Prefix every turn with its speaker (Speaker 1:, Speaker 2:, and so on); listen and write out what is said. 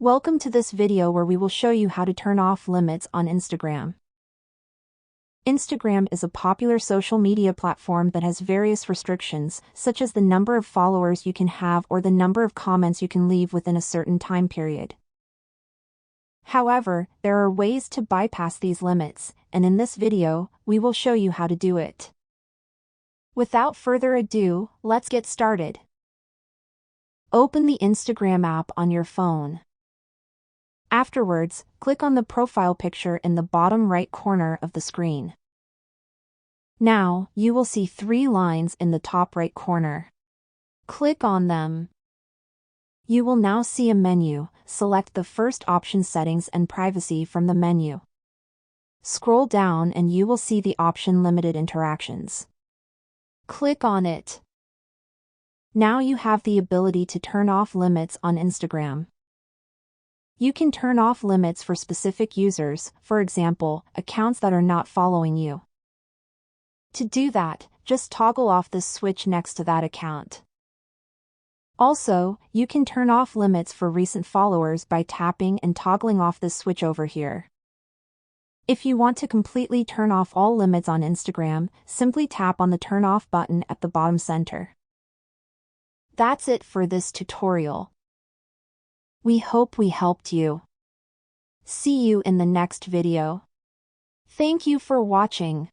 Speaker 1: Welcome to this video where we will show you how to turn off limits on Instagram. Instagram is a popular social media platform that has various restrictions, such as the number of followers you can have or the number of comments you can leave within a certain time period. However, there are ways to bypass these limits, and in this video, we will show you how to do it. Without further ado, let's get started. Open the Instagram app on your phone. Afterwards, click on the profile picture in the bottom right corner of the screen. Now, you will see 3 lines in the top right corner. Click on them. You will now see a menu. Select the first option, Settings and Privacy, from the menu. Scroll down and you will see the option Limited Interactions. Click on it. Now you have the ability to turn off limits on Instagram. You can turn off limits for specific users, for example, accounts that are not following you. To do that, just toggle off this switch next to that account. Also, you can turn off limits for recent followers by tapping and toggling off this switch over here. If you want to completely turn off all limits on Instagram, simply tap on the Turn Off button at the bottom center. That's it for this tutorial. We hope we helped you. See you in the next video. Thank you for watching.